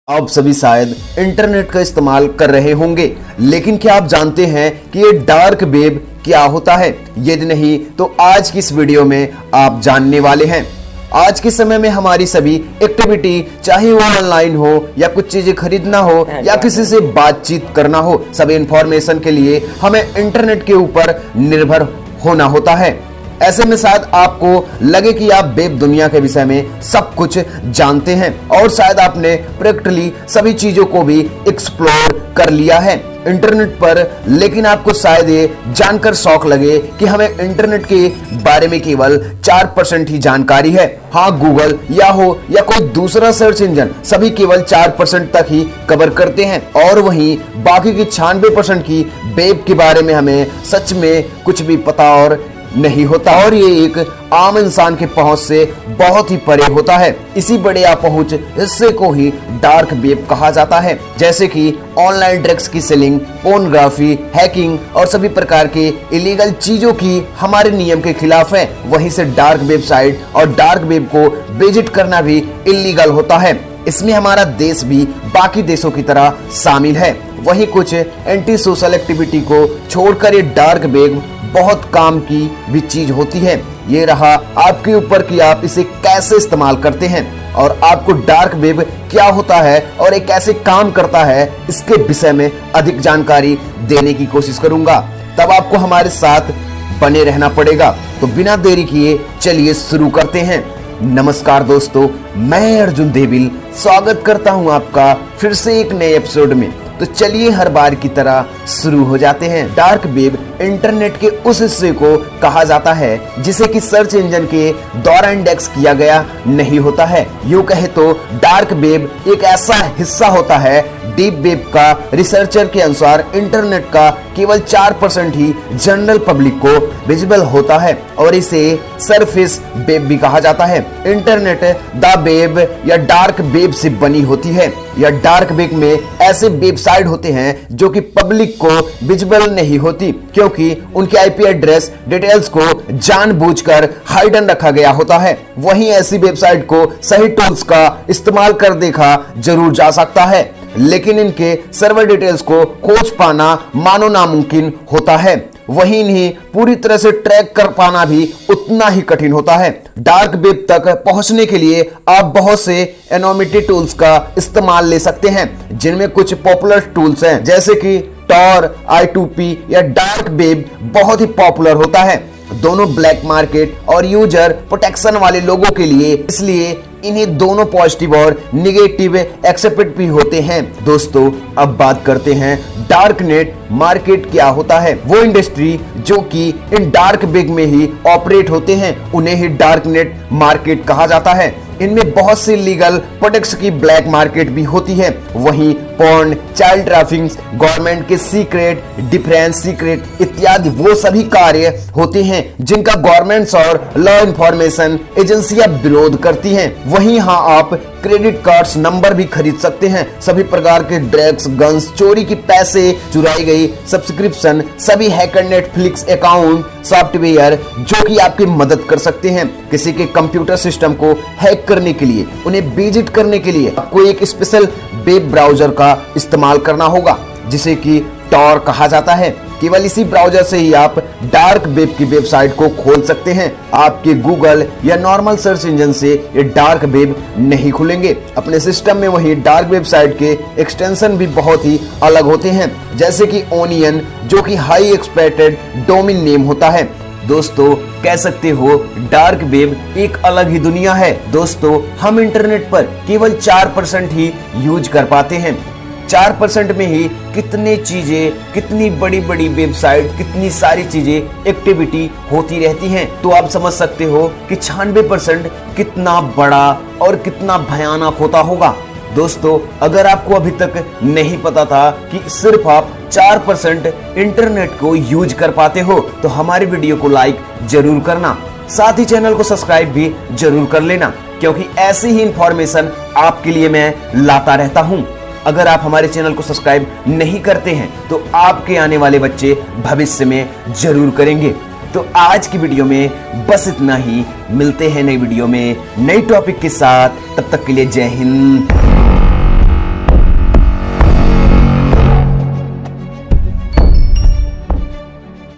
आप सभी शायद इंटरनेट का इस्तेमाल कर रहे होंगे, लेकिन क्या आप जानते हैं कि ये डार्क वेब क्या होता है? यदि नहीं तो आज की इस वीडियो में आप जानने वाले हैं। आज के समय में हमारी सभी एक्टिविटी, चाहे वो ऑनलाइन हो या कुछ चीजें खरीदना हो या किसी से बातचीत करना हो, सभी इंफॉर्मेशन के लिए हमें इंटरनेट के ऊपर निर्भर होना होता है। ऐसे में शायद आपको लगे कि आप वेब दुनिया के विषय में सब कुछ जानते हैं और शायद आपने प्रैक्टिकली सभी चीजों को भी एक्सप्लोर कर लिया है इंटरनेट पर, लेकिन आपको शायद ये जानकर शौक लगे कि हमें इंटरनेट के बारे में केवल 4% ही जानकारी है। हाँ, गूगल या हो या कोई दूसरा सर्च इंजन सभी केवल 4% तक ही कवर करते हैं और वहीं बाकी की 96% की वेब के बारे में हमें सच में कुछ भी पता और नहीं होता और ये एक आम इंसान के पहुंच से बहुत ही परे होता है। इसी बड़े अपहुंच हिस्से को ही डार्क वेब कहा जाता है, जैसे कि ऑनलाइन ड्रग्स की सेलिंग, पोर्नोग्राफी, हैकिंग और सभी प्रकार के इलीगल चीजों की हमारे नियम के खिलाफ है। वहीं से डार्क वेबसाइट और डार्क वेब को विजिट करना भी इलीगल होता है। इसमें हमारा देश भी बाकी देशों की तरह शामिल है। वहीं कुछ एंटी सोशल एक्टिविटी को छोड़कर ये डार्क वेब बहुत काम की भी चीज होती है। ये रहा आपके ऊपर कि आप इसे कैसे इस्तेमाल करते हैं और आपको डार्क वेब क्या होता है और ये कैसे काम करता है, इसके विषय में अधिक जानकारी देने की कोशिश करूंगा। तब आपको हमारे साथ बने रहना पड़ेगा। तो बिना देरी किए चलिए शुरू करते हैं। नमस्कार दोस्तों, मैं अर्जुन देविल स्वागत करता हूं आपका फिर से एक नए एपिसोड में। तो चलिए हर बार की तरह शुरू हो जाते हैं। डार्क वेब इंटरनेट के उस हिस्से को कहा जाता है जिसे कि सर्च इंजन के द्वारा इंडेक्स किया गया नहीं होता है। यूं कहे तो डार्क वेब एक ऐसा हिस्सा होता है डीप वेब का रिसर्चर के अनुसार इंटरनेट का केवल 4% ही जनरल पब्लिक को विजिबल होता है और इसे सरफेस वेब भी कहा जाता है। इंटरनेट द वेब या डार्क वेब से बनी होती है। या डार्क वेब में ऐसे वेबसाइट होते हैं जो कि पब्लिक को विजिबल नहीं होती, क्योंकि उनके आईपी एड्रेस डिटेल्स को जानबूझकर हाइडन रखा गया होता है। वहीं ऐसी वेबसाइट को सही टूल्स का इस्तेमाल कर देखा जरूर जा सकता है, लेकिन इनके सर्वर डिटेल्स को खोज पाना मानो नामुमकिन होता है। वहीं इन्हें पूरी तरह से ट्रैक कर पाना भी उतना ही कठिन होता है। डार्क वेब तक पहुंचने के लिए आप बहुत से एनोनिमिटी टूल्स का इस्तेमाल ले सकते हैं, जिनमें कुछ पॉपुलर टूल्स हैं जैसे कि टॉर, I2P या डार्क वेब बहुत ही पॉपुलर होता है, दोनों ब्लैक मार्केट और यूजर प्रोटेक्शन वाले लोगों के लिए, इसलिए इन्हें दोनों पॉजिटिव और निगेटिव एक्सेप्ट भी होते हैं। दोस्तों, अब बात करते हैं डार्क नेट मार्केट क्या होता है। वो इंडस्ट्री जो कि इन डार्क वेब में ही ऑपरेट होते हैं, उन्हें ही डार्क नेट मार्केट कहा जाता है। इनमें बहुत सी लीगल प्रोडक्ट्स की ब्लैक मार्केट भी होती है। वहीं पॉर्न, चाइल्ड ट्रैफिकिंग, गवर्नमेंट के सीक्रेट, डिफेंस सीक्रेट इत्यादि वो सभी कार्य होते हैं जिनका गवर्नमेंट्स और लॉ इंफॉर्मेशन एजेंसियां विरोध करती हैं। वहीं यहाँ आप क्रेडिट कार्ड्स नंबर भी खरीद सकते हैं। सभी प्रकार के ड्रग्स, गन्स, चोरी की पैसे, चुराई गई सब्सक्रिप्शन, सभी हैकर नेटफ्लिक्स अकाउंट, सॉफ्टवेयर जो कि आपकी मदद कर सकते हैं। किसी के कंप्यूटर सिस्टम को हैक करने के लिए, उन्हें विजिट करने के लिए आपको एक स्पेशल वेब ब्राउजर का इस्तेमाल करना होगा जिसे कि टॉर कहा जाता है। केवल इसी ब्राउजर से ही आप डार्क वेब की वेबसाइट को खोल सकते हैं। आपके गूगल या नॉर्मल सर्च इंजन से ये डार्क वेब नहीं खुलेंगे। अपने सिस्टम में वही डार्क वेबसाइट के एक्सटेंशन भी बहुत ही अलग होते हैं, जैसे कि ओनियन जो कि हाई एक्सपेक्टेड डोमेन नेम होता है। दोस्तों, कह सकते हो डार्क वेब एक अलग ही दुनिया है। दोस्तों, हम इंटरनेट पर केवल 4% ही यूज कर पाते हैं। 4% में ही कितने चीजें, कितनी बड़ी बड़ी वेबसाइट, कितनी सारी चीजें, एक्टिविटी होती रहती हैं। तो आप समझ सकते हो कि 96% कितना बड़ा और कितना भयानक होता होगा। दोस्तों, अगर आपको अभी तक नहीं पता था कि सिर्फ आप 4% इंटरनेट को यूज कर पाते हो, तो हमारी वीडियो को लाइक जरूर करना, साथ ही चैनल को सब्सक्राइब भी जरूर कर लेना, क्योंकि ऐसी ही इंफॉर्मेशन आपके लिए मैं लाता रहता हूं। अगर आप हमारे चैनल को सब्सक्राइब नहीं करते हैं तो आपके आने वाले बच्चे भविष्य में जरूर करेंगे। तो आज की वीडियो में बस इतना ही। मिलते हैं नई वीडियो में नई टॉपिक के साथ। तब तक के लिए जय हिंद।